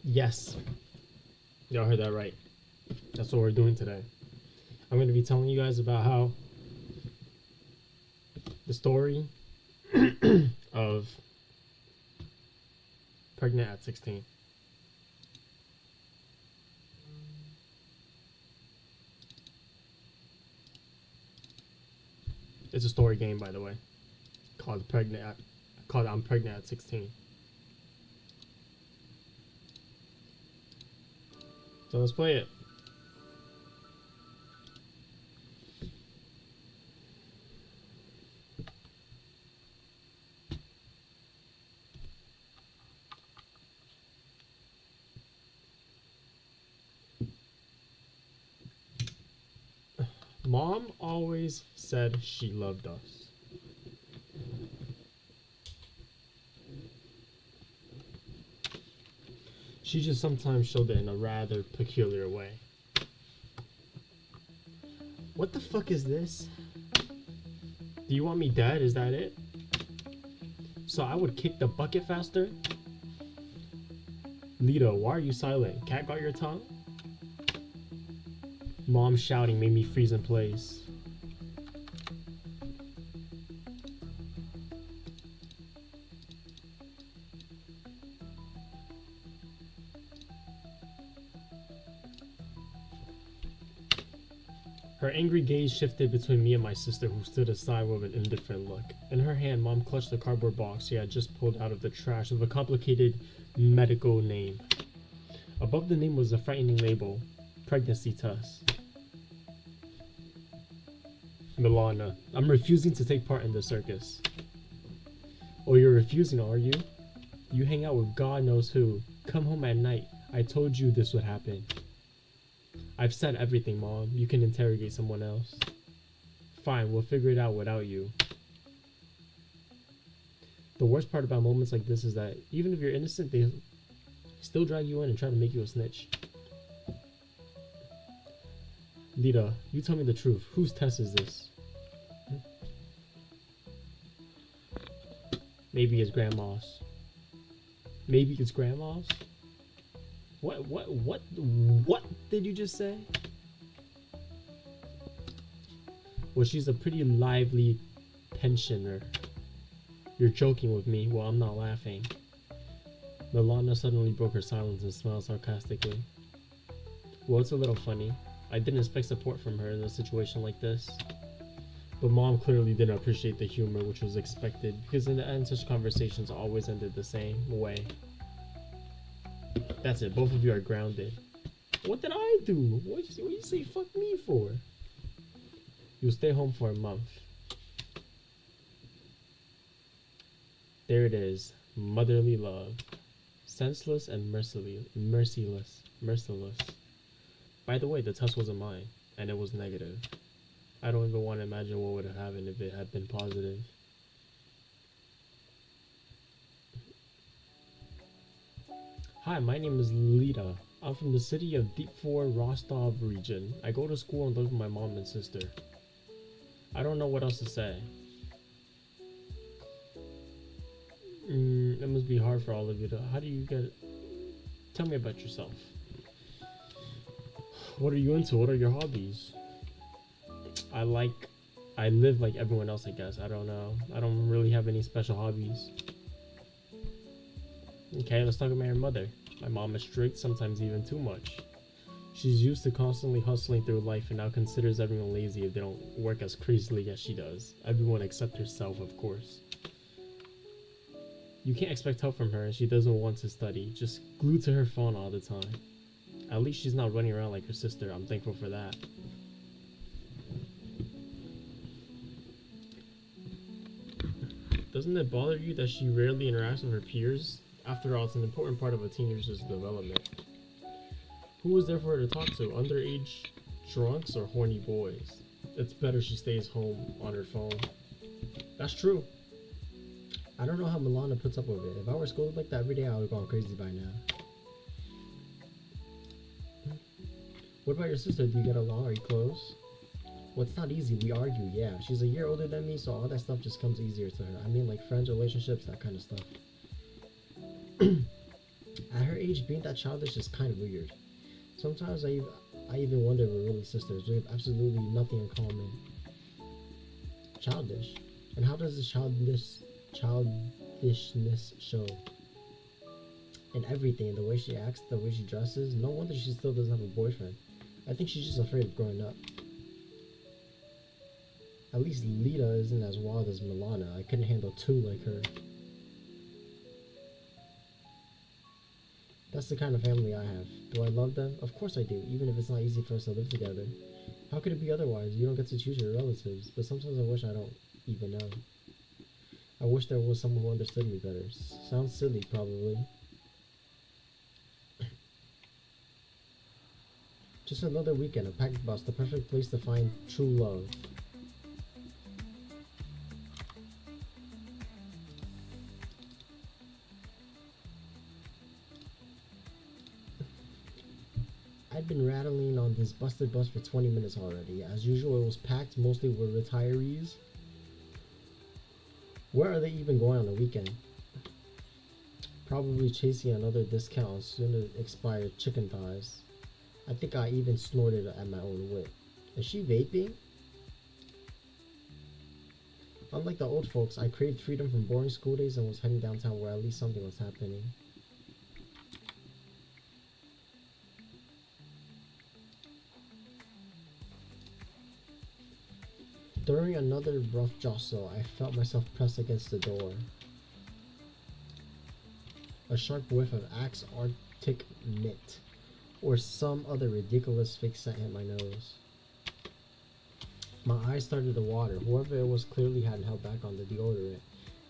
Yes, y'all heard that right. That's what we're doing today. I'm going to be telling you guys about how the story of pregnant at 16. It's a story game, by the way, called I'm Pregnant at 16. So let's play it. Mom always said she loved us. She just sometimes showed it in a rather peculiar way. What the fuck is this? Do you want me dead? Is that it? So I would kick the bucket faster? Lito, why are you silent? Cat got your tongue? Mom shouting made me freeze in place. Her angry gaze shifted between me and my sister, who stood aside with an indifferent look. In her hand, Mom clutched the cardboard box she had just pulled out of the trash with a complicated medical name. Above the name was a frightening label, pregnancy test. Milana, I'm refusing to take part in the circus. Oh, you're refusing, are you? You hang out with God knows who. Come home at night. I told you this would happen. I've said everything, Mom. You can interrogate someone else. Fine, we'll figure it out without you. The worst part about moments like this is that even if you're innocent, they still drag you in and try to make you a snitch. Lita, you tell me the truth. Whose test is this? Maybe it's Grandma's. Maybe it's Grandma's? What did you just say? Well, she's a pretty lively pensioner. You're joking with me. Well, I'm not laughing. Milana suddenly broke her silence and smiled sarcastically. Well, it's a little funny. I didn't expect support from her in a situation like this. But Mom clearly didn't appreciate the humor, which was expected, because in the end, such conversations always ended the same way. That's it, both of you are grounded. What did I do? What you say fuck me for? You'll stay home for a month. There it is. Motherly love. Senseless and merciless. By the way, the test wasn't mine, and it was negative. I don't even want to imagine what would have happened if it had been positive. Hi, my name is Lita. I'm from the city of Deep 4 Rostov region. I go to school and live with my mom and sister. I don't know what else to say. It must be hard for all of you to... How do you get... Tell me about yourself. What are you into? What are your hobbies? I live like everyone else, I guess. I don't know. I don't really have any special hobbies. Okay, let's talk about your mother. My mom is strict, sometimes even too much. She's used to constantly hustling through life and now considers everyone lazy if they don't work as crazily as she does. Everyone except herself, of course. You can't expect help from her and she doesn't want to study, just glued to her phone all the time. At least she's not running around like her sister, I'm thankful for that. Doesn't it bother you that she rarely interacts with her peers? After all, it's an important part of a teenager's development. Who was there for her to talk to? Underage drunks or horny boys? It's better she stays home on her phone. That's true. I don't know how Milana puts up with it. If I were schooled like that every day, I would have gone crazy by now. What about your sister? Do you get along? Are you close? Well, it's not easy. We argue, yeah. She's a year older than me, so all that stuff just comes easier to her. I mean, like friends, relationships, that kind of stuff. At her age, being that childish is kind of weird. Sometimes I even wonder if we're really sisters. We have absolutely nothing in common. Childish? And how does the childishness show? In everything, the way she acts, the way she dresses. No wonder she still doesn't have a boyfriend. I think she's just afraid of growing up. At least Lita isn't as wild as Milana. I couldn't handle two like her. That's the kind of family I have. Do I love them? Of course I do, even if it's not easy for us to live together. How could it be otherwise? You don't get to choose your relatives, but sometimes I wish I don't even know. I wish there was someone who understood me better. Sounds silly, probably. Just another weekend, a packed bus, the perfect place to find true love. I'd been rattling on this busted bus for 20 minutes already. As usual, it was packed, mostly with retirees. Where are they even going on the weekend? Probably chasing another discount on soon expired chicken thighs. I think I even snorted at my own wit. Is she vaping? Unlike the old folks, I craved freedom from boring school days and was heading downtown where at least something was happening. During another rough jostle, I felt myself pressed against the door. A sharp whiff of Axe Arctic Mitt, or some other ridiculous fake scent hit my nose. My eyes started to water. Whoever it was clearly hadn't held back on the deodorant.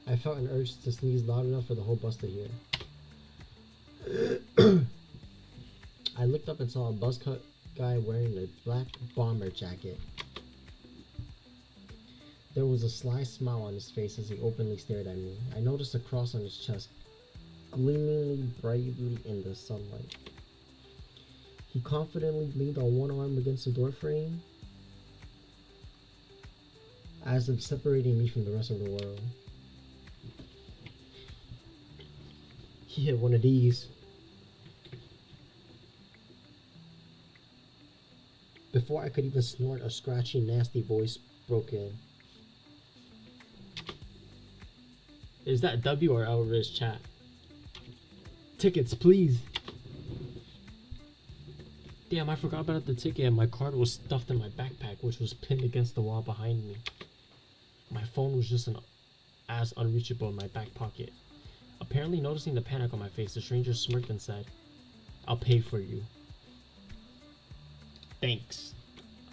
I felt an urge to sneeze loud enough for the whole bus to hear. I looked up and saw a buzz cut guy wearing a black bomber jacket. There was a sly smile on his face as he openly stared at me. I noticed a cross on his chest, gleaming brightly in the sunlight. He confidently leaned on one arm against the doorframe, as if separating me from the rest of the world. He hit one of these. Before I could even snort, a scratchy, nasty voice broke in. Is that W or Elri's chat? Tickets, please. Damn, I forgot about the ticket and my card was stuffed in my backpack, which was pinned against the wall behind me. My phone was just as unreachable in my back pocket. Apparently noticing the panic on my face, the stranger smirked and said, "I'll pay for you." "Thanks.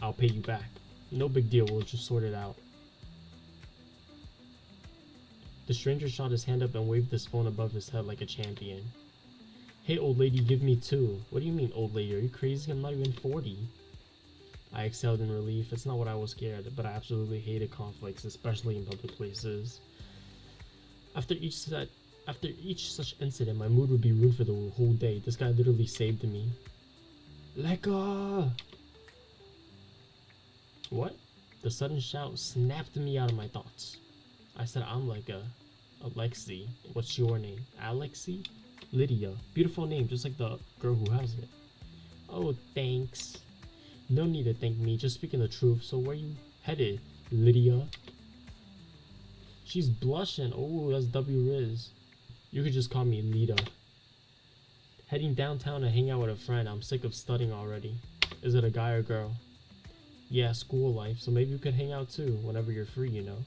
I'll pay you back. No big deal, we'll just sort it out." The stranger shot his hand up and waved his phone above his head like a champion. "Hey, old lady, give me two." "What do you mean, old lady? Are you crazy? I'm not even 40. I exhaled in relief. It's not what I was scared, but I absolutely hated conflicts, especially in public places. After each such incident, my mood would be ruined for the whole day. This guy literally saved me. Let go! What? The sudden shout snapped me out of my thoughts. I said, "I'm like Alexi. What's your name?" "Alexi?" "Lydia. Beautiful name, just like the girl who has it." "Oh, thanks." "No need to thank me, just speaking the truth. So where you headed, Lydia?" She's blushing. Oh, that's W Riz. You could just call me Lita. "Heading downtown to hang out with a friend. I'm sick of studying already." "Is it a guy or girl?" "Yeah, school life, so maybe we could hang out too, whenever you're free, you know."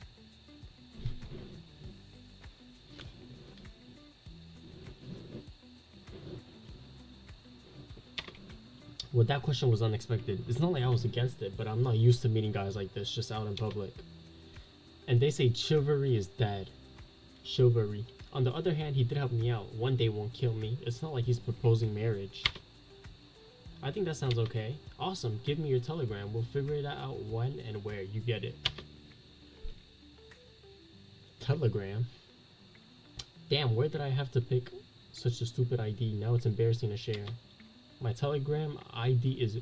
Well, that question was unexpected. It's not like I was against it, but I'm not used to meeting guys like this just out in public. And they say chivalry is dead. Chivalry. On the other hand, he did help me out. One day won't kill me. It's not like he's proposing marriage. I think that sounds okay. Awesome. Give me your telegram. We'll figure it out when and where. You get it. Telegram? Damn, where did I have to pick such a stupid ID? Now it's embarrassing to share. My Telegram ID is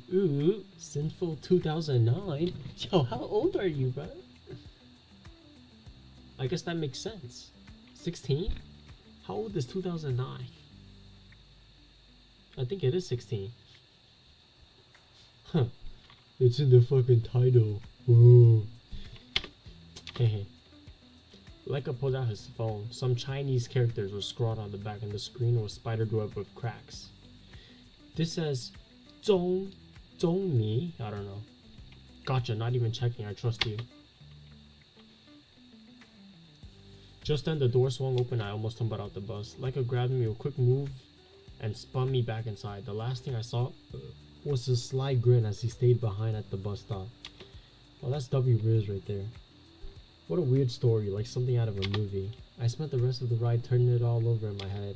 Sinful 2009. Yo, how old are you, bro? I guess that makes sense. 16? How old is 2009? I think it is 16. Huh. It's in the fucking title. Ooh. Hehe. Leica pulled out his phone. Some Chinese characters were scrawled on the back, and the screen was spidered web with cracks. This says, Zhong Mi? I don't know. Gotcha, not even checking, I trust you. Just then the door swung open, I almost tumbled out the bus. Leica grabbed me with a quick move and spun me back inside. The last thing I saw was a sly grin as he stayed behind at the bus stop. Oh, that's W. Riz right there. What a weird story, like something out of a movie. I spent the rest of the ride turning it all over in my head.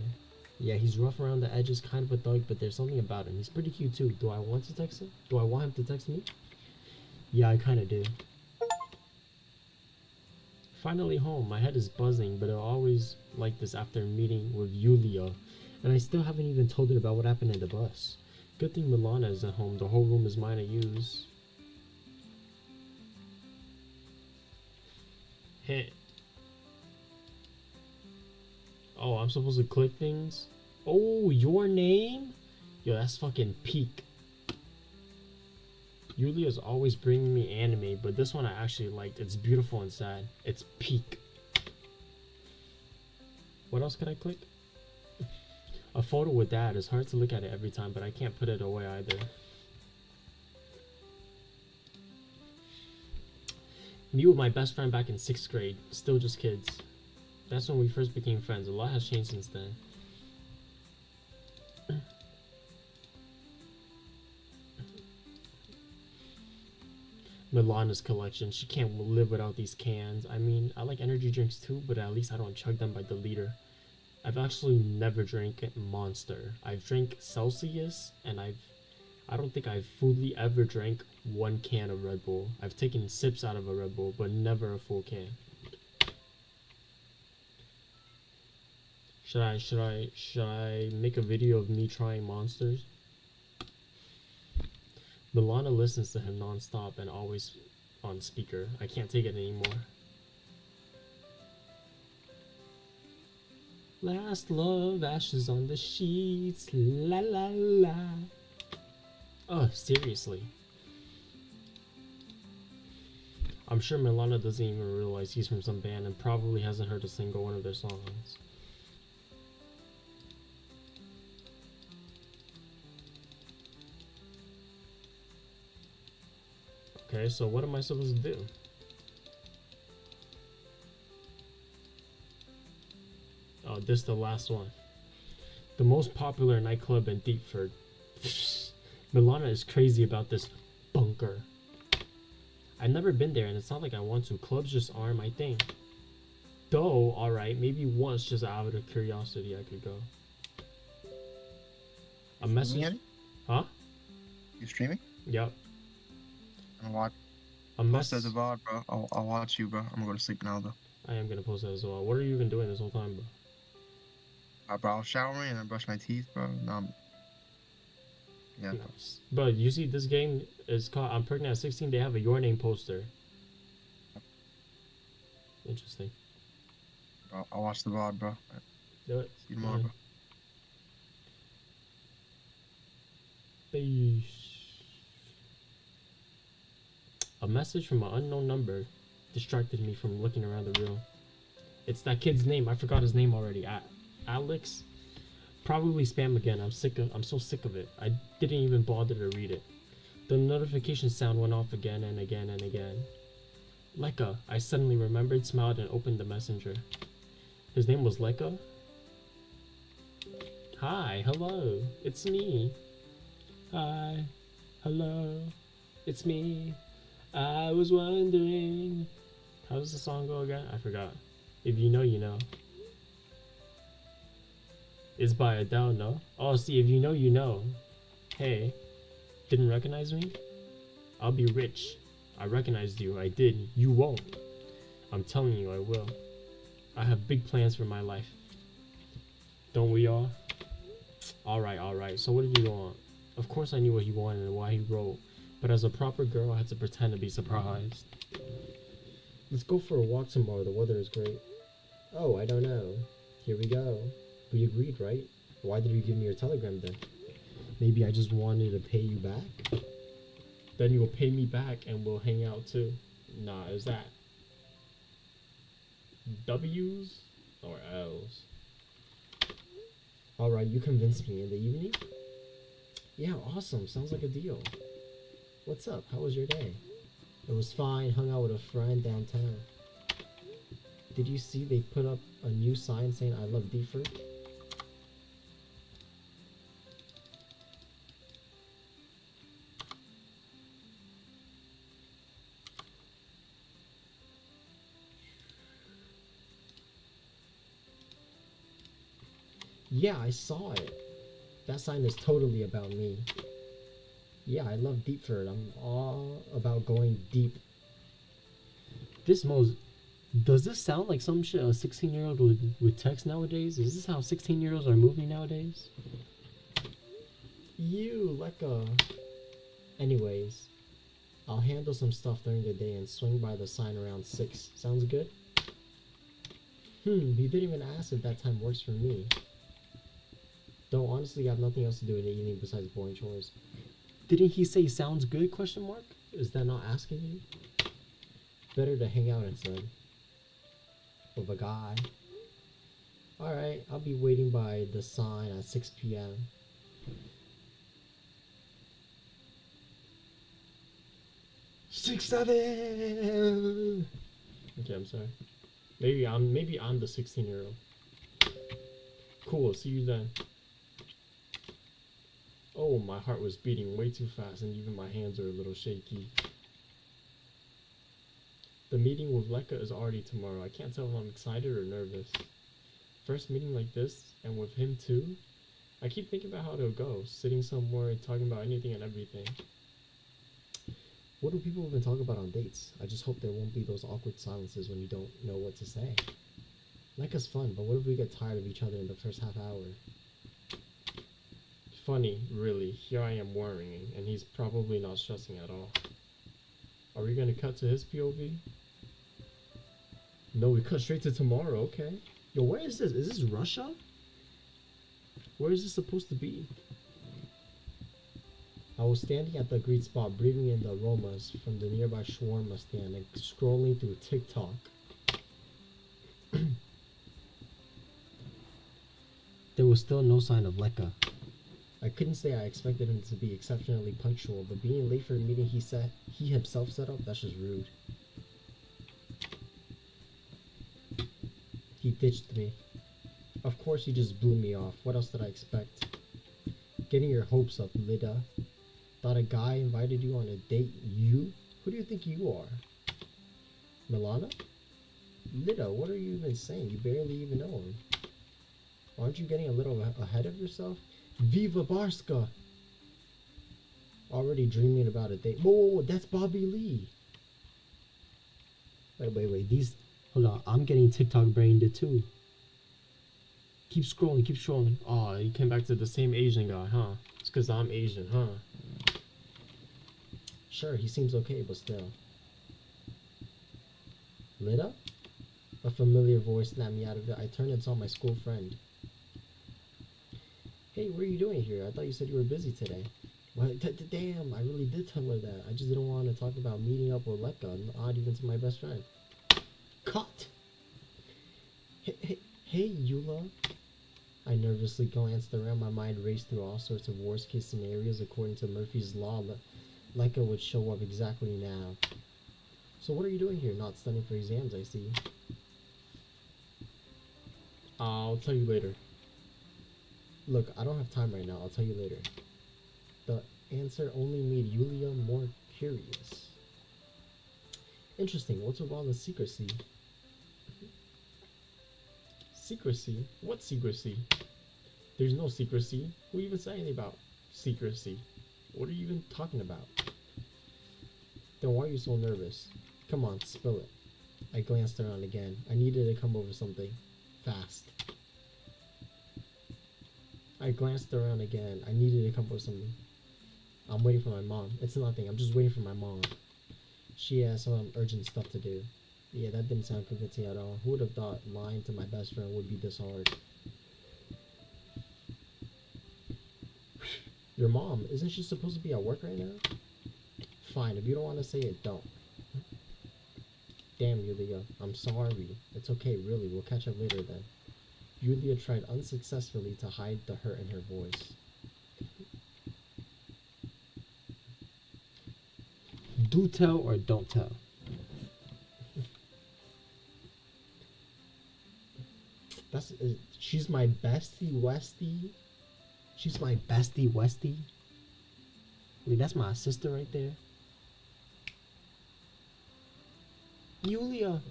Yeah, he's rough around the edges, kind of a thug, but there's something about him. He's pretty cute too. Do I want to text him? Do I want him to text me? Yeah, I kinda do. Finally home. My head is buzzing, but I always like this after a meeting with Yulia, and I still haven't even told her about what happened in the bus. Good thing Milana is at home. The whole room is mine to use. Hit. Oh, I'm supposed to click things? Oh, your name? Yo, that's fucking peak. Yulia's always bringing me anime, but this one I actually liked. It's beautiful and sad. It's peak. What else can I click? A photo with dad. It's hard to look at it every time, but I can't put it away either. Me with my best friend back in 6th grade. Still just kids. That's when we first became friends. A lot has changed since then. Milana's collection. She can't live without these cans. I mean, I like energy drinks too, but at least I don't chug them by the liter. I've actually never drank Monster. I've drank Celsius, and I don't think I've fully ever drank one can of Red Bull. I've taken sips out of a Red Bull, but never a full can. Should I make a video of me trying Monsters? Milana listens to him non-stop and always on speaker. I can't take it anymore. Last love, ashes on the sheets, la la la. Oh, seriously. I'm sure Milana doesn't even realize he's from some band and probably hasn't heard a single one of their songs. Okay, so what am I supposed to do? Oh, this is the last one. The most popular nightclub in Deepford. Milana is crazy about this bunker. I've never been there and it's not like I want to. Clubs just aren't my thing. Though, alright, maybe once just out of curiosity I could go. A message? Huh? You streaming? Yep. I'm gonna watch. A Post message. as a VOD, bro. I'll watch you, bro. I'm gonna go to sleep now, though. I am gonna post that as well. What are you even doing this whole time, bro? Bro, I was showering and I brushed my teeth, bro. Now yeah. Nice. But you see, this game is called I'm Pregnant at 16. They have a Your Name poster. Interesting. Bro, I'll watch the VOD, bro. Do it. See you tomorrow, bro. Peace. A message from an unknown number distracted me from looking around the room. It's that kid's name. I forgot his name already. Alex. Probably spam again. I'm so sick of it. I didn't even bother to read it. The notification sound went off again and again and again. Leica. I suddenly remembered, smiled, and opened the messenger. His name was Leica? Hi, hello. It's me. Hi, hello. It's me. I was wondering. How does the song go again? I forgot. If you know, you know. It's by Adele, no? Oh, see, if you know, you know. Hey, didn't recognize me? I'll be rich. I recognized you. I did. You won't. I'm telling you, I will. I have big plans for my life. Don't we all? Alright. So what did you want? Of course I knew what he wanted and why he wrote. But as a proper girl, I had to pretend to be surprised. Let's go for a walk tomorrow. The weather is great. Oh, I don't know. Here we go. We agreed, right? Why did you give me your telegram then? Maybe I just wanted to pay you back? Then you'll pay me back and we'll hang out too. Nah, is that W's or L's? Alright, you convinced me. In the evening? Yeah, awesome. Sounds like a deal. What's up? How was your day? It was fine. Hung out with a friend downtown. Did you see they put up a new sign saying I love Deeford? Yeah, I saw it. That sign is totally about me. Yeah, I love Deepford. I'm all about going deep. This does this sound like some shit a 16-year-old would text nowadays? Is this how 16-year-olds are moving nowadays? You, like a... Anyways, I'll handle some stuff during the day and swing by the sign around 6. Sounds good? He didn't even ask if that time works for me. Though honestly, I have nothing else to do in the evening besides boring chores. Didn't he say sounds good, question mark? Is that not asking you? Better to hang out instead. With a guy. Alright, I'll be waiting by the sign at 6 p.m. Six, 7. Okay, I'm sorry. Maybe I'm the 16-year-old. Cool, see you then. Oh, my heart was beating way too fast and even my hands are a little shaky. The meeting with Lekka is already tomorrow. I can't tell if I'm excited or nervous. First meeting like this, and with him too? I keep thinking about how it'll go, sitting somewhere and talking about anything and everything. What do people even talk about on dates? I just hope there won't be those awkward silences when you don't know what to say. Lekka's fun, but what if we get tired of each other in the first half hour? Funny, really. Here I am worrying, and he's probably not stressing at all. Are we gonna cut to his POV? No, we cut straight to tomorrow, okay. Yo, where is this? Is this Russia? Where is this supposed to be? I was standing at the agreed spot, breathing in the aromas from the nearby shawarma stand and scrolling through TikTok. There was still no sign of Lekka. I couldn't say I expected him to be exceptionally punctual, but being late for a meeting he himself set up, that's just rude. He ditched me. Of course he just blew me off. What else did I expect? Getting your hopes up, Lida. Thought a guy invited you on a date? You? Who do you think you are? Milana? Lida, what are you even saying? You barely even know him. Aren't you getting a little ahead of yourself? Viva Barska! Already dreaming about a date. Whoa, that's Bobby Lee. Wait. These... Hold on, I'm getting TikTok brained too. Keep scrolling, keep scrolling. Oh, you came back to the same Asian guy, huh? It's because I'm Asian, huh? Sure, he seems okay, but still. Lida? A familiar voice snapped me out of it. I turned and saw my school friend. Hey, what are you doing here? I thought you said you were busy today. Well, damn, I really did tell her that. I just didn't want to talk about meeting up with Lekka, not even to my best friend. Cut! Hey, Eula. I nervously glanced around. My mind raced through all sorts of worst-case scenarios. According to Murphy's Law, Lekka would show up exactly now. So what are you doing here? Not studying for exams, I see. I'll tell you later. Look, I don't have time right now. I'll tell you later. The answer only made Yulia more curious. Interesting. What's with all the secrecy? Secrecy? What secrecy? There's no secrecy. Who even said anything about secrecy? What are you even talking about? Then why are you so nervous? Come on, spill it. I glanced around again. I needed to come over something. Fast. I glanced around again. I needed to come over something. I'm waiting for my mom. It's nothing. I'm just waiting for my mom. She has some urgent stuff to do. Yeah, that didn't sound convincing at all. Who would have thought lying to my best friend would be this hard? Your mom, isn't she supposed to be at work right now? Fine, if you don't want to say it, don't. Damn, Yulia, I'm sorry. It's okay, really, we'll catch up later then. Yulia tried unsuccessfully to hide the hurt in her voice. Do tell or don't tell. She's my bestie Westie. She's my bestie Westie. Wait, that's my sister right there. Yulia,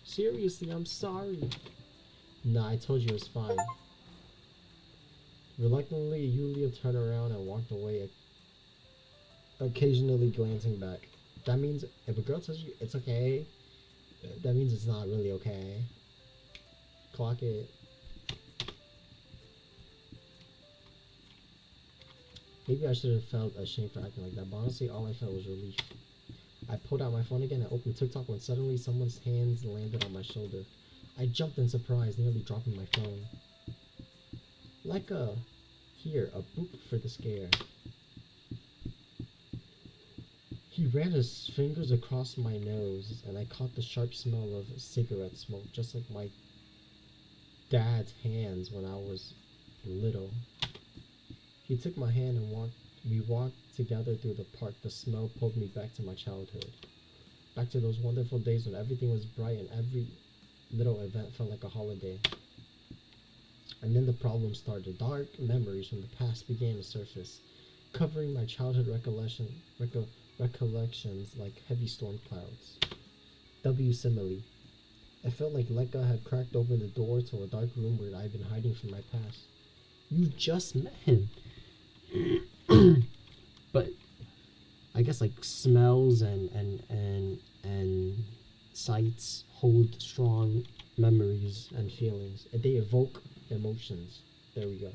seriously, I'm sorry. Nah, I told you it was fine. Reluctantly, Yulia turned around and walked away, occasionally glancing back. That means if a girl tells you it's okay, that means it's not really okay. Clock it. Maybe I should have felt ashamed for acting like that, but honestly, all I felt was relief. I pulled out my phone again and opened TikTok when suddenly someone's hands landed on my shoulder. I jumped in surprise, nearly dropping my phone. Leica, here, a boop for the scare. He ran his fingers across my nose, and I caught the sharp smell of cigarette smoke, just like my dad's hands when I was little. He took my hand and we walked together through the park. The smell pulled me back to my childhood. Back to those wonderful days when everything was bright and every little event felt like a holiday. And then the problem started. Dark memories from the past began to surface, covering my childhood recollections like heavy storm clouds. W. Simile. It felt like Leica had cracked open the door to a dark room where I'd been hiding from my past. You just met him. But I guess like smells and sights hold strong memories and feelings. They evoke emotions. There we go.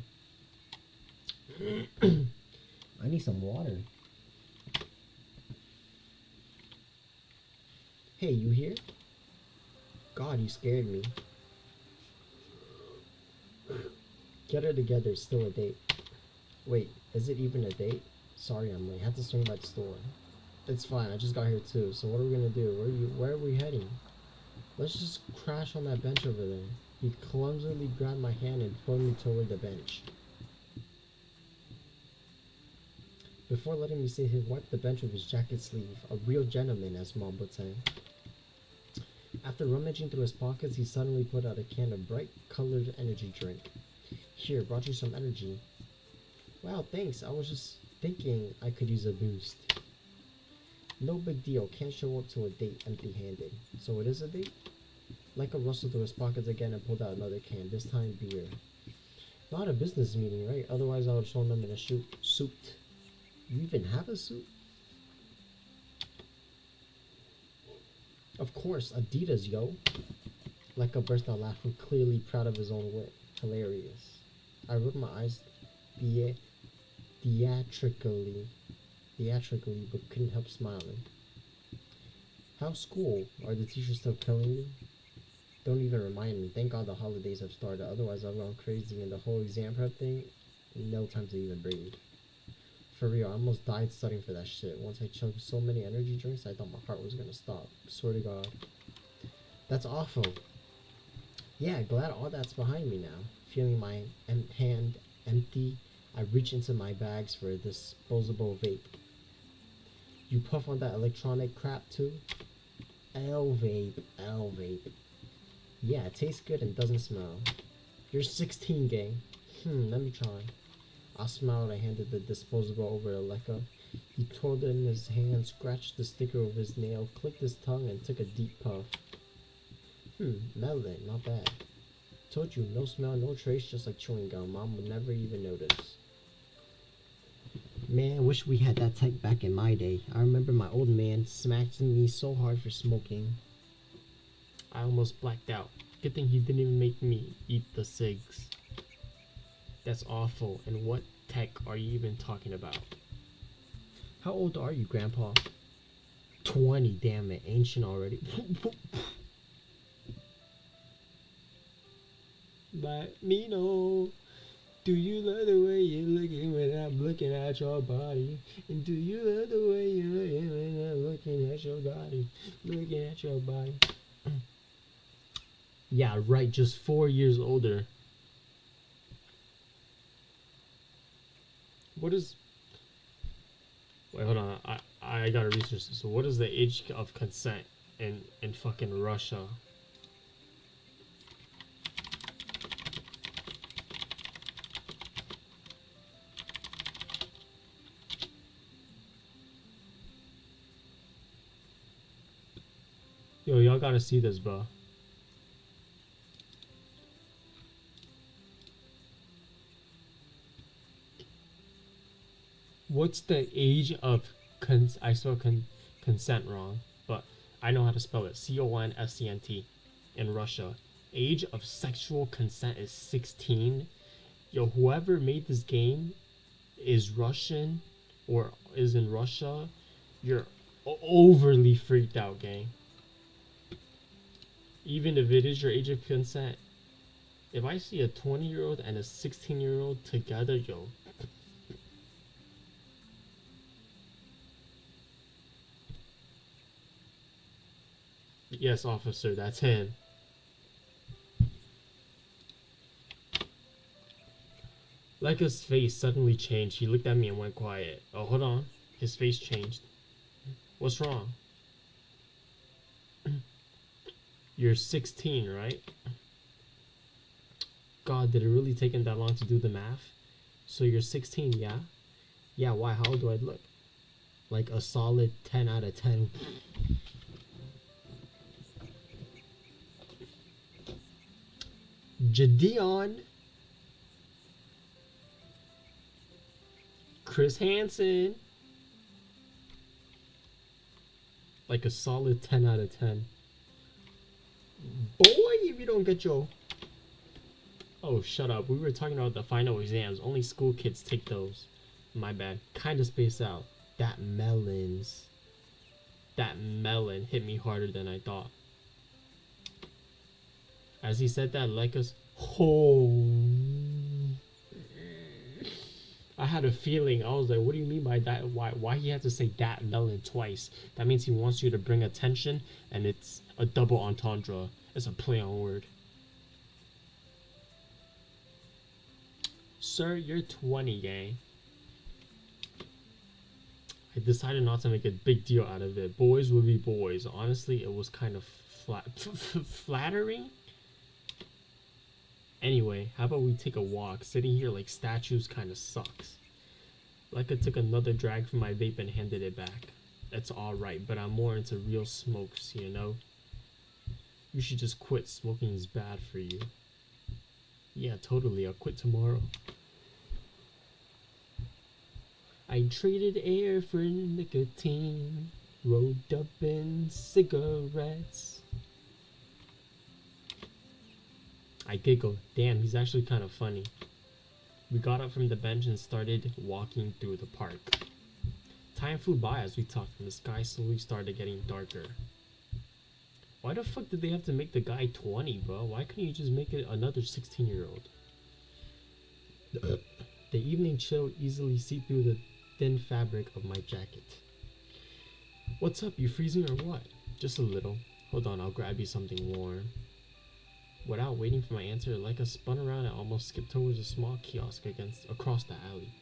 I need some water. Hey, you here? God, you scared me. Get her together, it's still a date. Wait, is it even a date? Sorry, I'm late. Had to swing by the store. It's fine, I just got here too. So what are we gonna do? Where are we heading? Let's just crash on that bench over there. He clumsily grabbed my hand and pulled me toward the bench. Before letting me sit, he wiped the bench with his jacket sleeve. A real gentleman, as Mom would say. After rummaging through his pockets, he suddenly pulled out a can of bright-colored energy drink. Here, brought you some energy. Wow, thanks. I was just thinking I could use a boost. No big deal. Can't show up to a date empty-handed. So it is a date? Leica rustled through his pockets again and pulled out another can, this time beer. Not a business meeting, right? Otherwise I would have shown them in a suit. You even have a suit? Of course, Adidas, yo. Leica burst out laughing, clearly proud of his own wit. Hilarious. I rolled my eyes theatrically, but couldn't help smiling. How's school? Are the teachers still killing you? Don't even remind me. Thank God the holidays have started. Otherwise I've gone crazy and the whole exam prep thing, no time to even breathe. For real, I almost died studying for that shit. Once I chugged so many energy drinks, I thought my heart was gonna stop. Swear to God. That's awful. Yeah, glad all that's behind me now. Feeling my hand empty, I reach into my bags for a disposable vape. You puff on that electronic crap too? L-vape. Yeah, it tastes good and doesn't smell. You're 16, gang. Let me try. I smiled and handed the disposable over to Leica. He twirled it in his hand, scratched the sticker with his nail, clicked his tongue, and took a deep puff. Melon, not bad. Told you, no smell, no trace, just like chewing gum. Mom would never even notice. Man, I wish we had that tech back in my day. I remember my old man smacked me so hard for smoking. I almost blacked out. Good thing he didn't even make me eat the cigs. That's awful. And what tech are you even talking about? How old are you, Grandpa? 20, damn it. Ancient already. Let me know. Do you love the way you're looking when I'm looking at your body? And do you love the way you're looking when I'm looking at your body? Looking at your body. Yeah, right, just 4 years older. What is... Wait, hold on. I gotta research this. So what is the age of consent in fucking Russia? Yo, y'all gotta see this, bro. What's the age of I spelled consent wrong, but I know how to spell it. CONSCNT in Russia. Age of sexual consent is 16. Yo, whoever made this game is Russian or is in Russia. You're overly freaked out, gang. Even if it is your age of consent, if I see a 20-year-old and a 16-year-old together, yo. Yes, officer, that's him. Leica's face suddenly changed. He looked at me and went quiet. Oh, hold on. His face changed. What's wrong? You're 16, right? God, did it really take him that long to do the math? So you're 16, yeah? Yeah, why? How old do I look? Like a solid 10 out of 10. Jadeon. Chris Hansen. Like a solid 10 out of 10. Boy, if you don't get your... Oh, shut up. We were talking about the final exams. Only school kids take those. My bad. Kinda spaced out. That melon hit me harder than I thought. As he said that, Leica's... Oh... I had a feeling. I was like, what do you mean by that? Why he had to say that melon twice? That means he wants you to bring attention, and it's a double entendre. It's a play on word. Sir, you're 20, gang. I decided not to make a big deal out of it. Boys would be boys. Honestly, it was kind of flattering. Anyway, how about we take a walk? Sitting here like statues kind of sucks. Leica took another drag from my vape and handed it back. That's alright, but I'm more into real smokes, you know? You should just quit. Smoking is bad for you. Yeah, totally. I'll quit tomorrow. I traded air for nicotine. Rolled up in cigarettes. I giggled. Damn, he's actually kind of funny. We got up from the bench and started walking through the park. Time flew by as we talked, and the sky slowly started getting darker. Why the fuck did they have to make the guy 20, bro? Why couldn't you just make it another 16-year-old? The evening chill easily seeped through the thin fabric of my jacket. What's up? You freezing or what? Just a little. Hold on, I'll grab you something warm. Without waiting for my answer, Leica spun around and almost skipped towards a small kiosk across the alley.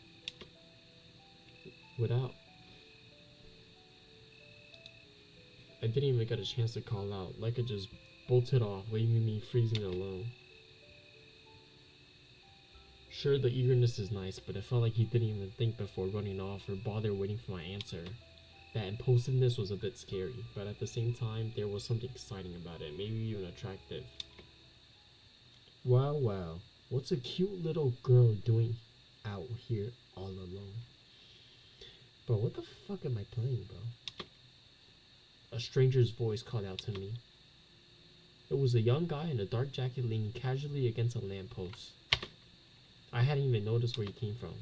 I didn't even get a chance to call out. Leica just bolted off, leaving me freezing alone. Sure, the eagerness is nice, but it felt like he didn't even think before running off or bother waiting for my answer. That impulsiveness was a bit scary, but at the same time, there was something exciting about it, maybe even attractive. Wow, what's a cute little girl doing out here all alone? Bro, what the fuck am I playing, bro? A stranger's voice called out to me. It was a young guy in a dark jacket leaning casually against a lamppost. I hadn't even noticed where he came from.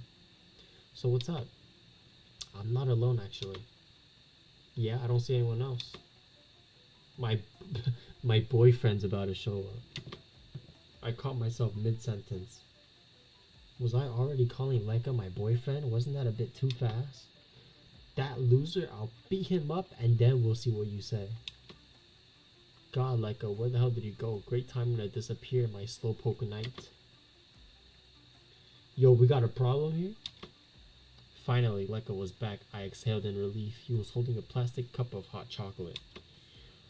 So what's up? I'm not alone, actually. Yeah, I don't see anyone else. My boyfriend's about to show up. I caught myself mid-sentence. Was I already calling Leica my boyfriend? Wasn't that a bit too fast? That loser, I'll beat him up and then we'll see what you say. God, Leica, where the hell did you go? Great timing to disappear, my slowpoke knight. Yo, we got a problem here? Finally, Leica was back. I exhaled in relief. He was holding a plastic cup of hot chocolate.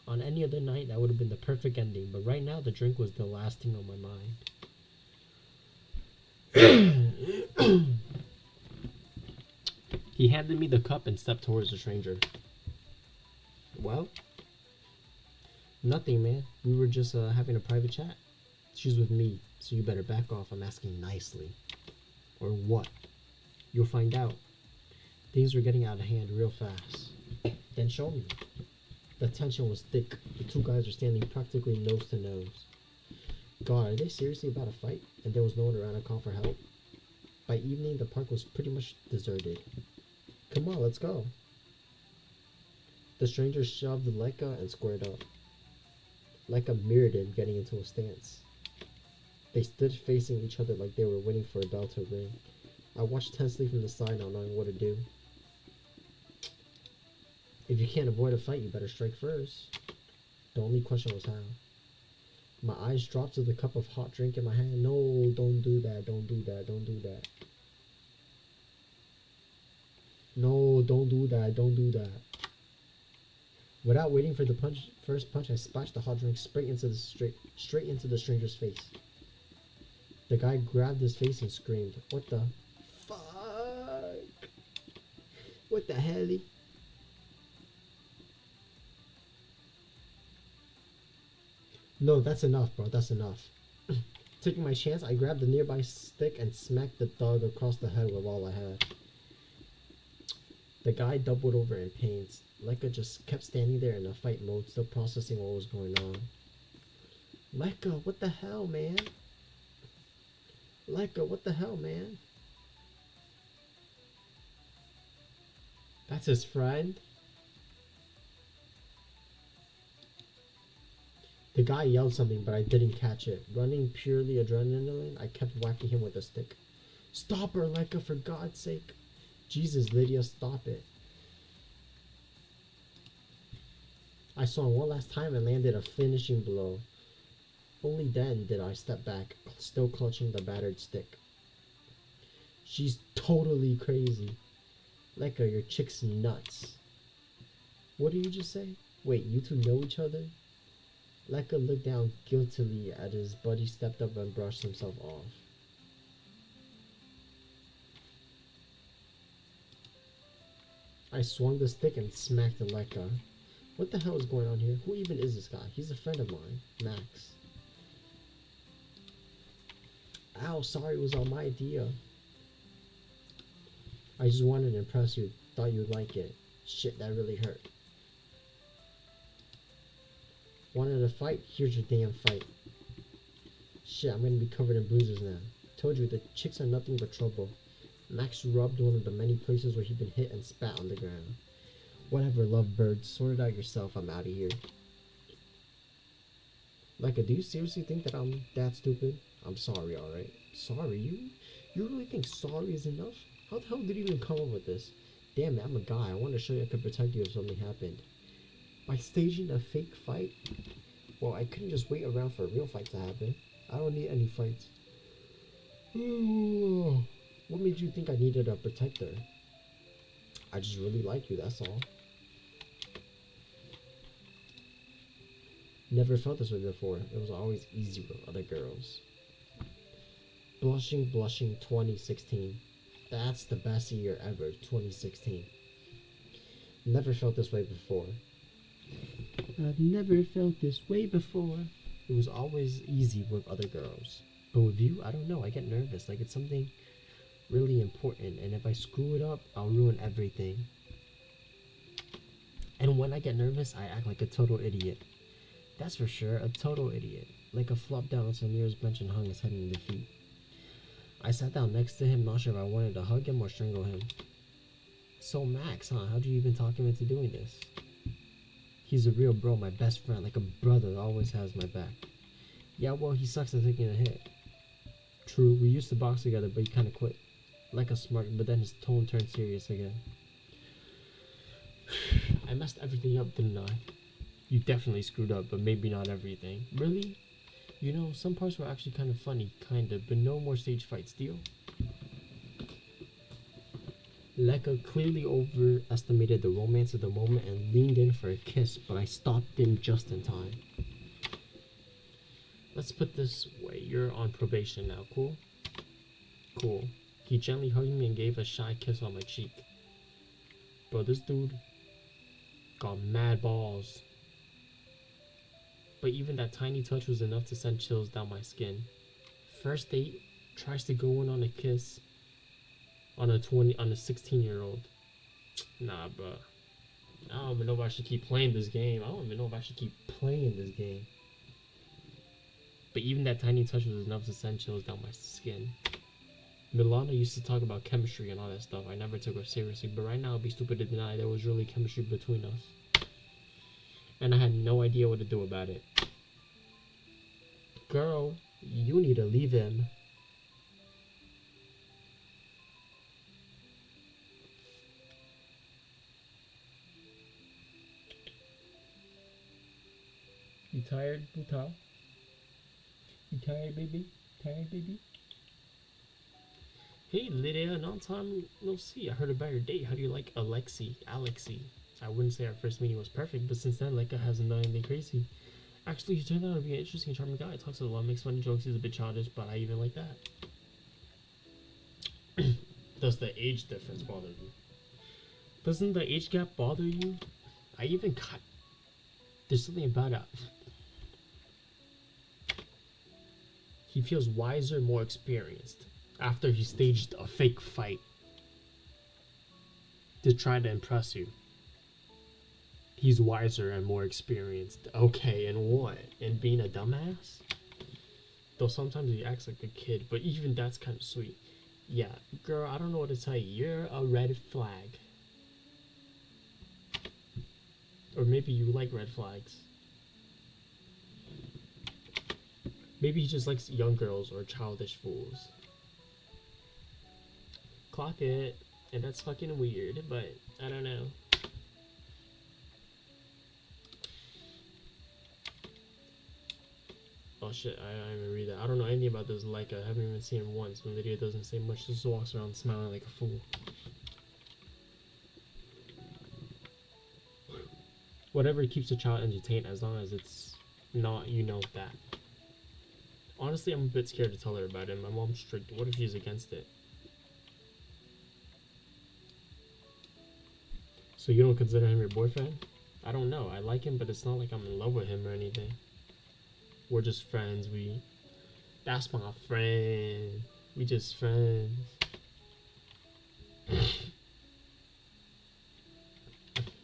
On any other night, that would have been the perfect ending, but right now, the drink was the last thing on my mind. He handed me the cup and stepped towards the stranger. Well? Nothing, man. We were just having a private chat. She's with me, so you better back off. I'm asking nicely. Or what? You'll find out. Things were getting out of hand real fast. Then show me. The tension was thick. The two guys were standing practically nose to nose. God, are they seriously about a fight? And there was no one around to call for help? By evening, the park was pretty much deserted. Come on, let's go. The stranger shoved Leica and squared up. Leica mirrored him, getting into a stance. They stood facing each other like they were waiting for a bell to ring. I watched tensely from the side, not knowing what to do. If you can't avoid a fight, you better strike first. The only question was how. My eyes dropped to the cup of hot drink in my hand. No, don't do that, don't do that, don't do that. No, don't do that, don't do that. Without waiting for the first punch, I splashed the hot drink straight into the stranger's face. The guy grabbed his face and screamed, "What the fuck? What the hell?" No, that's enough, bro. That's enough. Taking my chance, I grabbed the nearby stick and smacked the thug across the head with all I had. The guy doubled over in pain. Leica just kept standing there in a fight mode, still processing what was going on. Leica, what the hell, man? Leica, what the hell, man? That's his friend? The guy yelled something, but I didn't catch it. Running purely adrenaline, I kept whacking him with a stick. Stop her, Leica, for God's sake. Jesus, Lydia, stop it. I saw him one last time and landed a finishing blow. Only then did I step back, still clutching the battered stick. She's totally crazy. Leica, your chick's nuts. What did you just say? Wait, you two know each other? Leica looked down guiltily as his buddy stepped up and brushed himself off. I swung the stick and smacked Leica. What the hell is going on here? Who even is this guy? He's a friend of mine, Max. Ow, sorry, it was all my idea. I just wanted to impress you. Thought you'd like it. Shit, that really hurt. Wanted a fight? Here's your damn fight. Shit, I'm gonna be covered in bruises now. Told you, the chicks are nothing but trouble. Max rubbed one of the many places where he'd been hit and spat on the ground. Whatever, lovebird. Sort it out yourself. I'm out of here. Leica, do you seriously think that I'm that stupid? I'm sorry, alright? Sorry? You really think sorry is enough? How the hell did you even come up with this? Damn it, I'm a guy. I want to show you I could protect you if something happened. By staging a fake fight? Well, I couldn't just wait around for a real fight to happen. I don't need any fights. What made you think I needed a protector? I just really like you, that's all. Never felt this way before. It was always easy with other girls. Blushing, 2016. That's the best year ever, 2016. Never felt this way before. I've never felt this way before. It was always easy with other girls. But with you, I don't know, I get nervous. Like it's something really important. And if I screw it up, I'll ruin everything. And when I get nervous, I act like a total idiot. That's for sure, a total idiot. Like a flop down onto the nearest bench and hung his head in defeat. I sat down next to him, not sure if I wanted to hug him or strangle him. So Max, huh? How'd you even talk him into doing this? He's a real bro, my best friend, like a brother, always has my back. Yeah, well, he sucks at taking a hit. True, we used to box together, but he kind of quit. Like a smart, but then his tone turned serious again. I messed everything up, didn't I? You definitely screwed up, but maybe not everything. Really? You know, some parts were actually kind of funny, kinda, but no more stage fights, deal? Lekka clearly overestimated the romance of the moment and leaned in for a kiss, but I stopped him just in time. Let's put this way, you're on probation now, cool? Cool. He gently hugged me and gave a shy kiss on my cheek. Bro, this dude got mad balls. But even that tiny touch was enough to send chills down my skin. First date tries to go in on a kiss on a 16-year-old. Nah, bro. I don't even know if I should keep playing this game. But even that tiny touch was enough to send chills down my skin. Milana used to talk about chemistry and all that stuff. I never took her seriously, but right now it'd be stupid to deny there was really chemistry between us. And I had no idea what to do about it. Girl, you need to leave him. You tired, Buta? You tired, baby? Tired, baby? Hey, Lydia, long time no see. I heard about your date. How do you like Alexi? I wouldn't say our first meeting was perfect, but since then, Lekka hasn't done anything crazy. Actually, he turned out to be an interesting, charming guy. Talks a lot, makes funny jokes. He's a bit childish, but I even like that. Does the age difference bother you? Doesn't the age gap bother you? I even got... There's something about it. He feels wiser, more experienced. After he staged a fake fight to try to impress you. He's wiser and more experienced. Okay, and what? And being a dumbass? Though sometimes he acts like a kid, but even that's kind of sweet. Yeah, girl, I don't know what to tell you. You're a red flag. Or maybe you like red flags. Maybe he just likes young girls or childish fools. Clock it. And that's fucking weird, but I don't know. Oh shit, I don't even read that. I don't know anything about this Leica. I haven't even seen him once. The video doesn't say much, just walks around smiling like a fool. Whatever keeps a child entertained, as long as it's not, you know, that. Honestly, I'm a bit scared to tell her about it. My mom's strict. What if she's against it? So you don't consider him your boyfriend? I don't know. I like him, but it's not like I'm in love with him or anything. We're just friends. That's my friend. We just friends.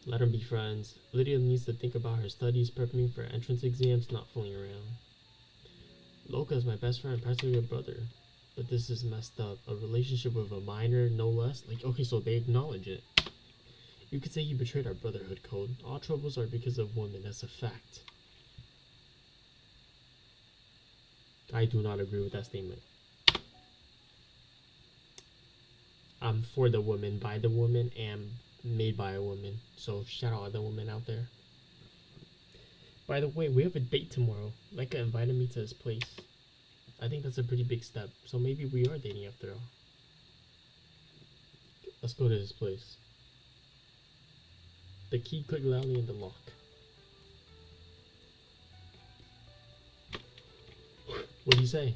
Let them be friends. Lydia needs to think about her studies, prepping for entrance exams, not fooling around. Loka is my best friend, practically a brother. But this is messed up. A relationship with a minor, no less? Like, okay, so they acknowledge it. You could say he betrayed our brotherhood code. All troubles are because of women, that's a fact. I do not agree with that statement. I'm for the woman, by the woman, and made by a woman. So shout out the women out there. By the way, we have a date tomorrow. Leica invited me to his place. I think that's a pretty big step. So maybe we are dating after all. Let's go to his place. The key clicked loudly in the lock. What do you say?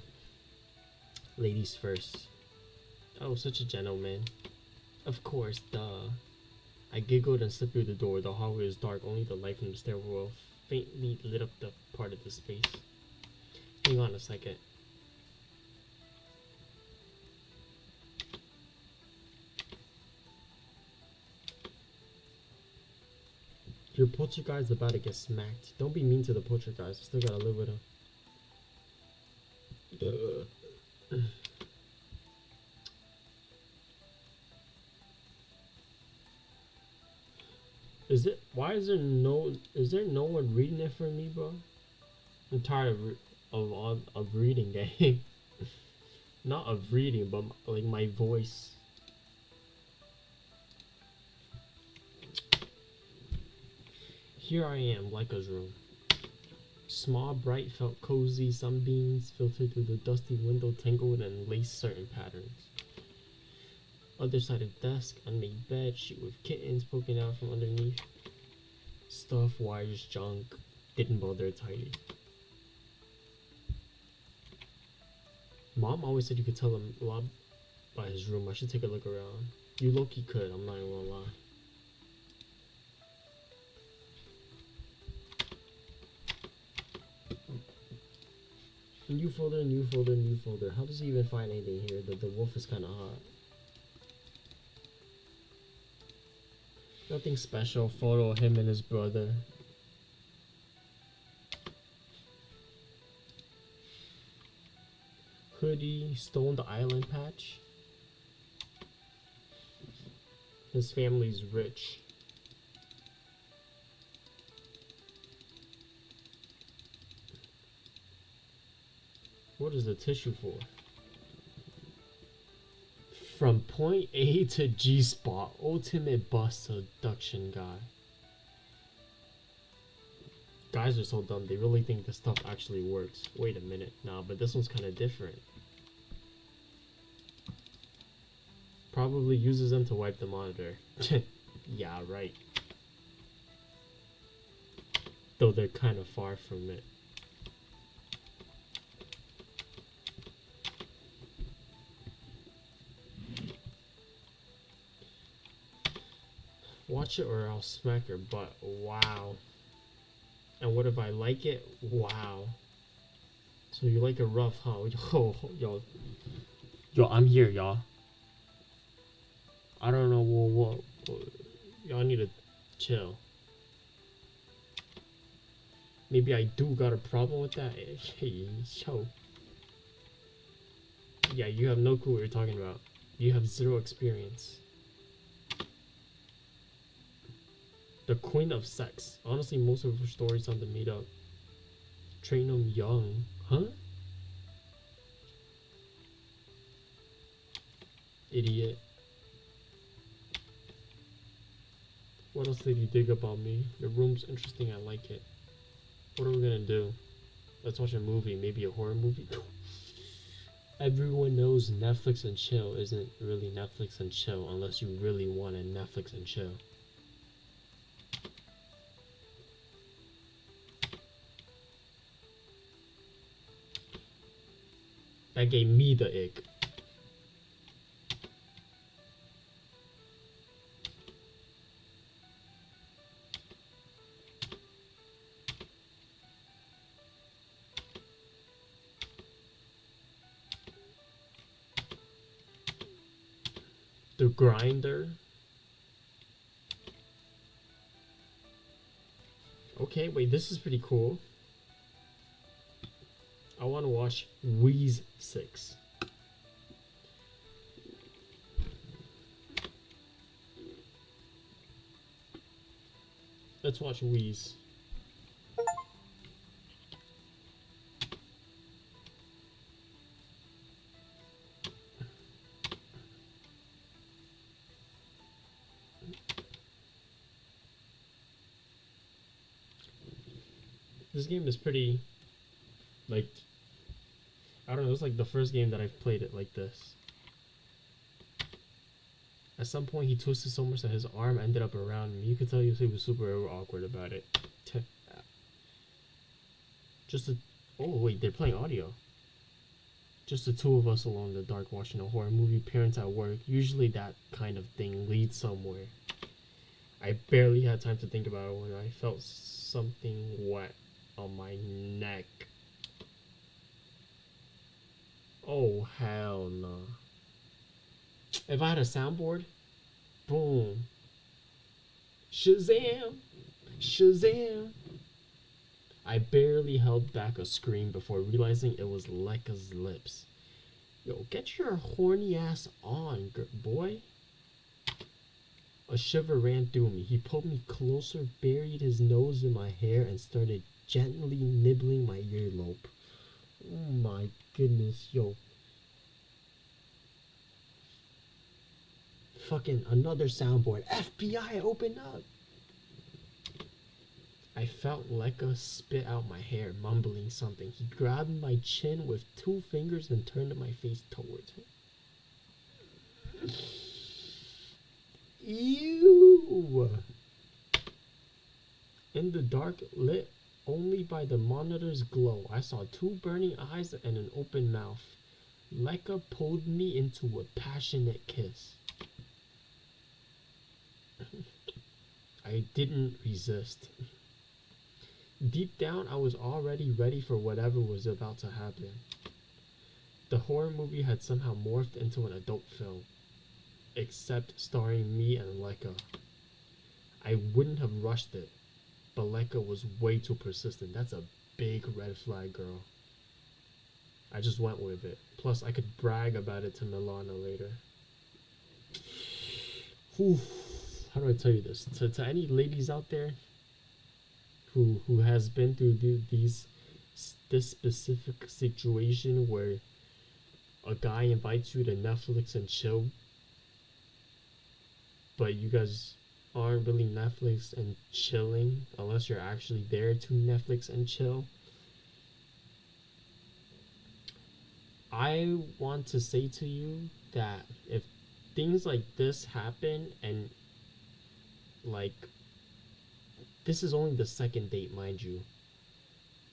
Ladies first. Oh, such a gentleman. Of course, duh. I giggled and slipped through the door. The hallway was dark. Only the light from the stairwell faintly lit up the part of the space. Hang on a second. Your poltergeist is about to get smacked. Don't be mean to the poltergeist. I still gotta live with him. Is there no one reading it for me, bro? I'm tired of reading game. Not of reading, but like my voice. Here I am, Leica's room. Small, bright, felt cozy. Sunbeams filtered through the dusty window, tangled and laced certain patterns. Other side of desk, unmade bed, sheet with kittens poking out from underneath. Stuff, wires, junk, didn't bother tidy. Mom always said you could tell him a lot by his room. I should take a look around. You low-key could, I'm not even gonna lie. New folder, new folder, new folder. How does he even find anything here? The wolf is kind of hot. Nothing special. Photo of him and his brother. Hoodie, Stoned Island patch. His family's rich. What is the tissue for? From point A to G spot, ultimate bus seduction guy. Guys are so dumb, they really think this stuff actually works. Wait a minute, nah, but this one's kind of different. Probably uses them to wipe the monitor. Yeah, right. Though they're kind of far from it. Watch it or I'll smack her butt. Wow. And what if I like it? Wow. So you like it rough, huh? Yo, I'm here, y'all. I don't know what y'all need to chill. Maybe I do got a problem with that. Hey, yo. Yeah, you have no clue what you're talking about. You have zero experience. The Queen of Sex. Honestly, most of her stories sound made up. Train them young. Huh? Idiot. What else did you dig about me? Your room's interesting, I like it. What are we gonna do? Let's watch a movie, maybe a horror movie? Everyone knows Netflix and chill isn't really Netflix and chill unless you really want a Netflix and chill. That gave me the ick. The grinder. Okay, wait, this is pretty cool. I want to watch Wheeze 6. Let's watch Wheeze. This game is pretty, like, I don't know, it's like the first game that I've played it like this. At some point he twisted so much that his arm ended up around me. You could tell he was super awkward about it. Oh wait, they're playing audio. Just the two of us alone in the dark watching a horror movie, parents at work. Usually that kind of thing leads somewhere. I barely had time to think about it when I felt something wet on my neck. Oh hell no. If I had a soundboard, boom. Shazam! Shazam! I barely held back a scream before realizing it was Leica's lips. Yo, get your horny ass on, boy. A shiver ran through me. He pulled me closer, buried his nose in my hair, and started gently nibbling my earlobe. Oh my goodness, yo. fucking another soundboard. FBI, open up. I felt Lekka spit out my hair, mumbling something. He grabbed my chin with 2 fingers and turned my face towards him. Ew! In the dark, lit only by the monitor's glow, I saw 2 burning eyes and an open mouth. Lekka pulled me into a passionate kiss. I didn't resist. Deep down, I was already ready for whatever was about to happen. The horror movie had somehow morphed into an adult film, except starring me and Lekka. I wouldn't have rushed it, but Lekka was way too persistent. That's a big red flag, girl. I just went with it. Plus, I could brag about it to Milana later. Whew. How do I tell you this? To any ladies out there who has been through this specific situation where a guy invites you to Netflix and chill, but you guys aren't really Netflix and chilling unless you're actually there to Netflix and chill. I want to say to you that if things like this happen, and like, this is only the second date, mind you.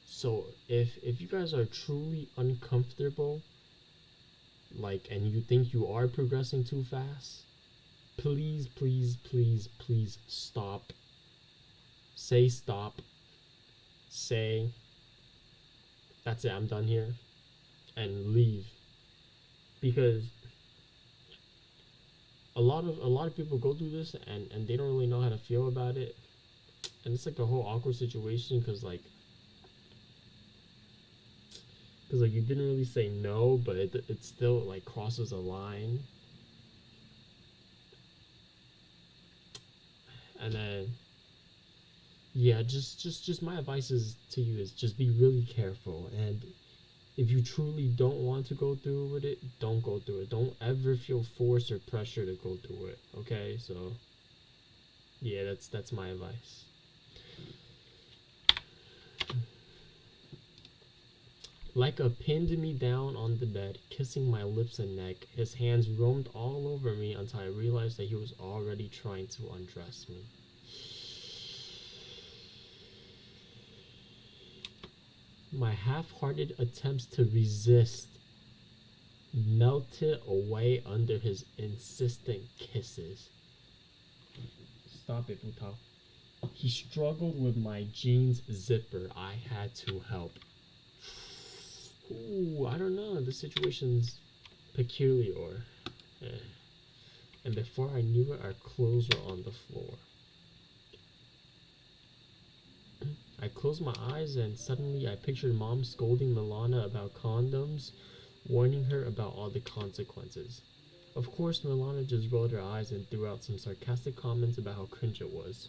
So if you guys are truly uncomfortable, like, and you think you are progressing too fast, please, please, please, please stop. Say stop. Say, that's it, I'm done here, and leave. Because a lot of people go through this and they don't really know how to feel about it, and it's like a whole awkward situation because like you didn't really say no, but it still like crosses a line. And then yeah, just my advice is to you is just be really careful, and if you truly don't want to go through with it, don't go through it. Don't ever feel forced or pressure to go through it. Okay, so yeah, that's my advice. Lekka pinned me down on the bed, kissing my lips and neck. His hands roamed all over me until I realized that he was already trying to undress me. My half-hearted attempts to resist melted away under his insistent kisses. Stop it, Butao. He struggled with my jeans zipper. I had to help. Ooh, I don't know. The situation's peculiar. And before I knew it, our clothes were on the floor. I closed my eyes and suddenly I pictured Mom scolding Milana about condoms, warning her about all the consequences. Of course, Milana just rolled her eyes and threw out some sarcastic comments about how cringe it was.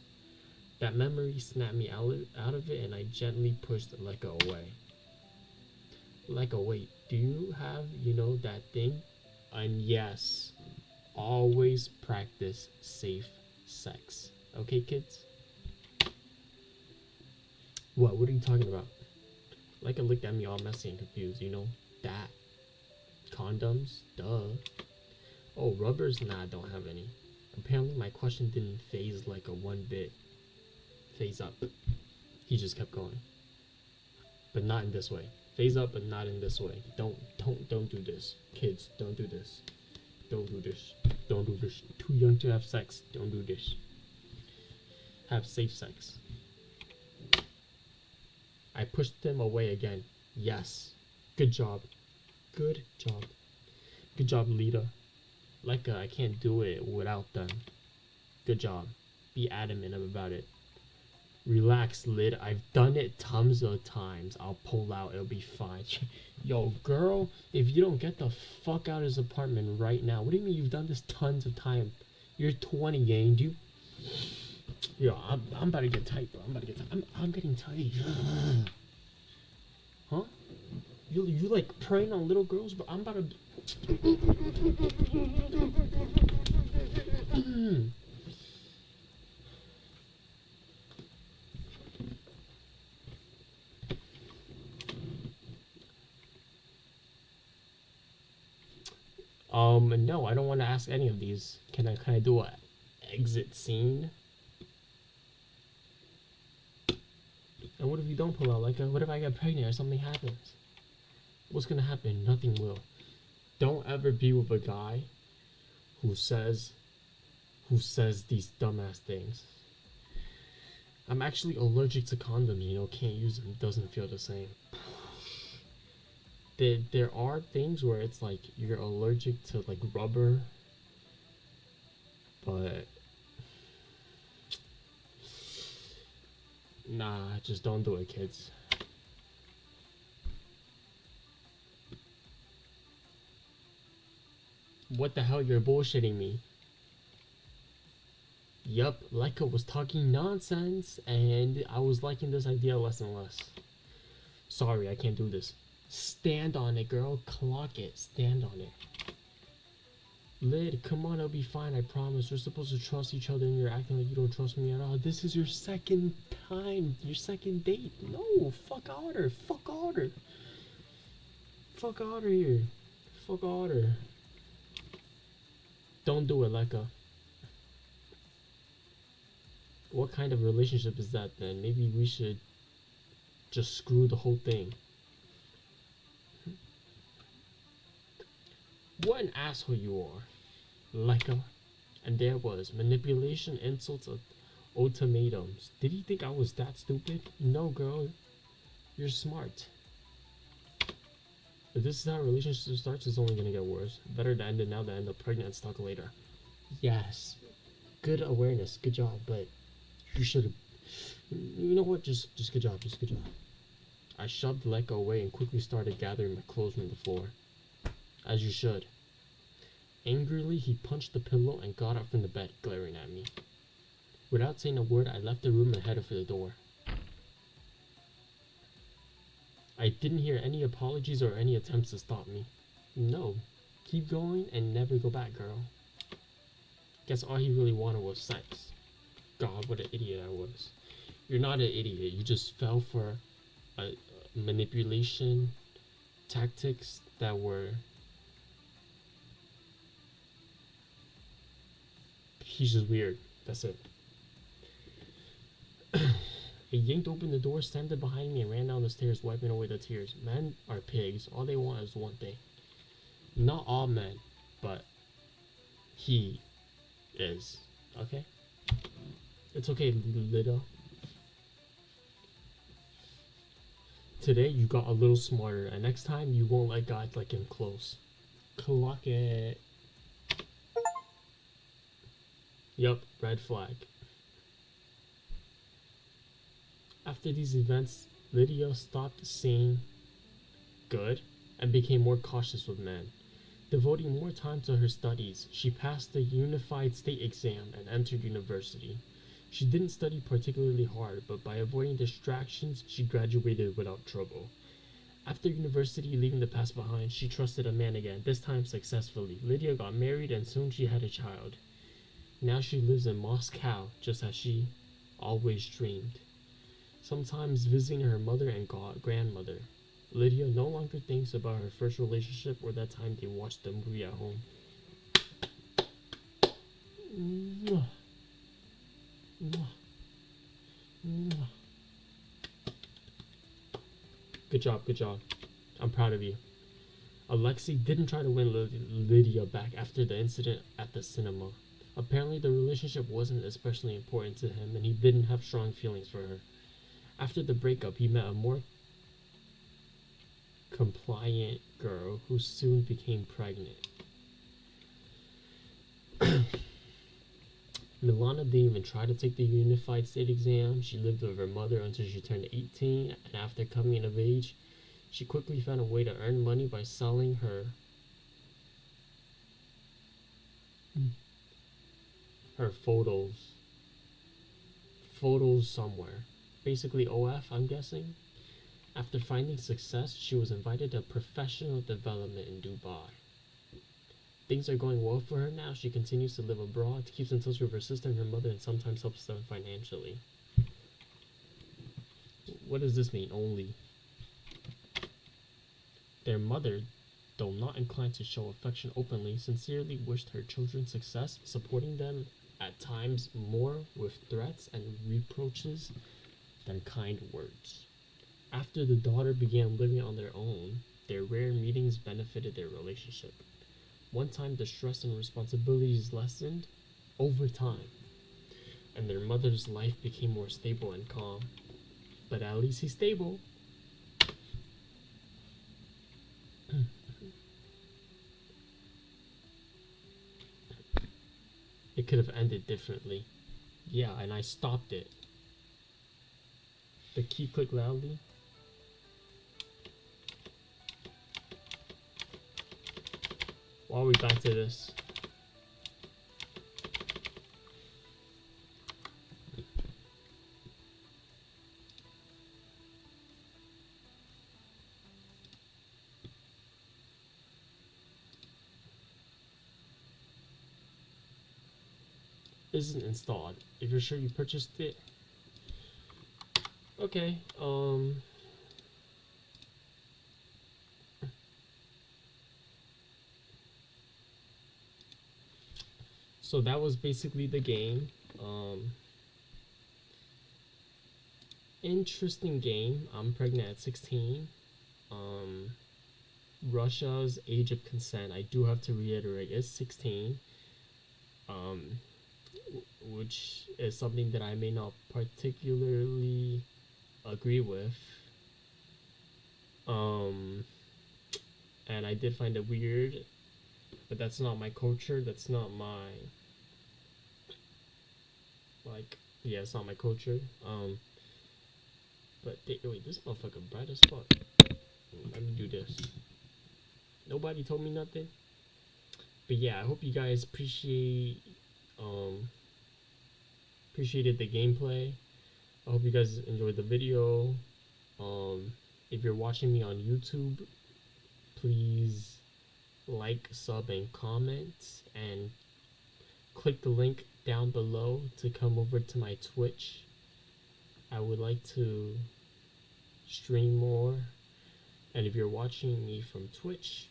That memory snapped me out of it, and I gently pushed Lekka away. Lekka, wait, do you have, that thing? And yes, always practice safe sex. Okay, kids? What are you talking about? Lekka looked at me all messy and confused, that. Condoms? Duh. Oh, rubbers? Nah, I don't have any. Apparently my question didn't faze Lekka one bit. Phase up. He just kept going. But not in this way. Phase up, but not in this way. Don't do this. Kids, don't do this. Don't do this. Don't do this. Too young to have sex. Don't do this. Have safe sex. I pushed him away again. Yes. Good job. Good job. Good job, Lita. Lekka, I can't do it without them. Good job. Be adamant about it. Relax, Lid. I've done it tons of times. I'll pull out. It'll be fine. Yo, girl, if you don't get the fuck out of this apartment right now. What do you mean you've done this tons of time? You're 20, gang. Do you... Yo, I'm about to get tight, bro. I'm getting tight. Huh? You like preying on little girls, but I'm about to... No, I don't want to ask any of these. Can I do a exit scene? And what if you don't pull out? Like, what if I get pregnant or something happens? What's gonna happen? Nothing will. Don't ever be with a guy who says these dumbass things. I'm actually allergic to condoms, you know, can't use them. It doesn't feel the same. There are things where it's like you're allergic to like rubber, but nah, just don't do it, kids. What the hell, you're bullshitting me. Yup, Leica was talking nonsense, and I was liking this idea less and less. Sorry, I can't do this. Stand on it, girl. Clock it. Stand on it. Lid, come on, it'll be fine, I promise. We're supposed to trust each other, and you're acting like you don't trust me at all. This is your second time, your second date. No, fuck Otter. Fuck Otter. Fuck Otter here. Fuck Otter. Don't do it, Leica. What kind of relationship is that then? Maybe we should just screw the whole thing. What an asshole you are, Leica. And there was manipulation, insults, ultimatums. Did he think I was that stupid? No, girl, you're smart. If this is how a relationship starts, it's only gonna get worse. Better to end it now than end up pregnant and stuck later. Yes. Good awareness. Good job, but you should have. You know what? Just good job. Just good job. I shoved Leica away and quickly started gathering my clothes from the floor. As you should. Angrily, he punched the pillow and got up from the bed, glaring at me. Without saying a word, I left the room and headed for the door. I didn't hear any apologies or any attempts to stop me. No. Keep going and never go back, girl. Guess all he really wanted was sex. God, what an idiot I was. You're not an idiot. You just fell for a manipulation tactics that were... He's just weird. That's it. I yanked open the door, slammed it behind me, and ran down the stairs, wiping away the tears. Men are pigs. All they want is one thing. Not all men, but he is. Okay? It's okay, Lida. Today you got a little smarter, and next time you won't let guys like him close. Clock it. Yup, red flag. After these events, Lydia stopped saying good and became more cautious with men. Devoting more time to her studies, she passed the Unified State exam and entered university. She didn't study particularly hard, but by avoiding distractions, she graduated without trouble. After university, leaving the past behind, she trusted a man again, this time successfully. Lydia got married and soon she had a child. Now she lives in Moscow, just as she always dreamed. Sometimes visiting her mother and grandmother. Lydia no longer thinks about her first relationship or that time they watched the movie at home. Mwah. Mwah. Mwah. Good job, good job. I'm proud of you. Alexei didn't try to win Lydia back after the incident at the cinema. Apparently the relationship wasn't especially important to him and he didn't have strong feelings for her. After the breakup, he met a more compliant girl who soon became pregnant. Milana didn't even try to take the Unified State exam. She lived with her mother until she turned 18, and after coming of age, she quickly found a way to earn money by selling her photos somewhere. Basically OF, I'm guessing. After finding success, she was invited to professional development in Dubai. Things are going well for her now. She continues to live abroad, keeps in touch with her sister and her mother, and sometimes helps them financially. What does this mean? Only. Their mother, though not inclined to show affection openly, sincerely wished her children success, supporting them at times more with threats and reproaches than kind words. After the daughter began living on their own, their rare meetings benefited their relationship. One time, the stress and responsibilities lessened over time, and their mother's life became more stable and calm. But at least he's stable. It could have ended differently. Yeah, and I stopped it. The key clicked loudly. Why are we back to this? Isn't installed. If you're sure you purchased it. Okay, so that was basically the game. Interesting game. I'm pregnant at 16. Russia's age of consent, I do have to reiterate, is 16. Which is something that I may not particularly agree with. And I did find it weird, but that's not my culture. That's not my, like, yeah, it's not my culture. But wait, this motherfucker bright as fuck. Let me do this. Nobody told me nothing. But yeah, I hope you guys appreciated the gameplay. I hope you guys enjoyed the video. If you're watching me on YouTube, please like, sub, and comment, and click the link down below to come over to my Twitch. I would like to stream more, and if you're watching me from Twitch,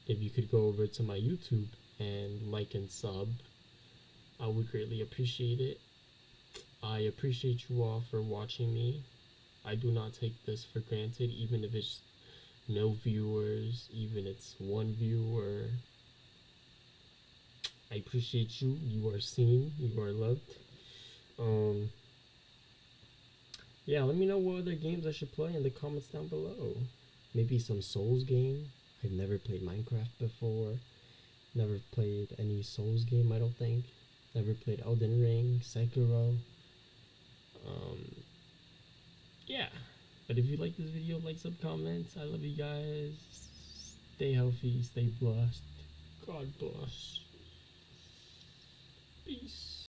if you could go over to my YouTube and like and sub, I would greatly appreciate it. I appreciate you all for watching me. I do not take this for granted, even if it's no viewers, even if it's one viewer. I appreciate you. You are seen. You are loved. Yeah, let me know what other games I should play in the comments down below. Maybe some Souls game. I've never played Minecraft before. Never played any Souls game, I don't think. Never played Elden Ring, Sekiro. Yeah. But if you like this video, like, sub, comments. I love you guys. Stay healthy, stay blessed. God bless. Peace.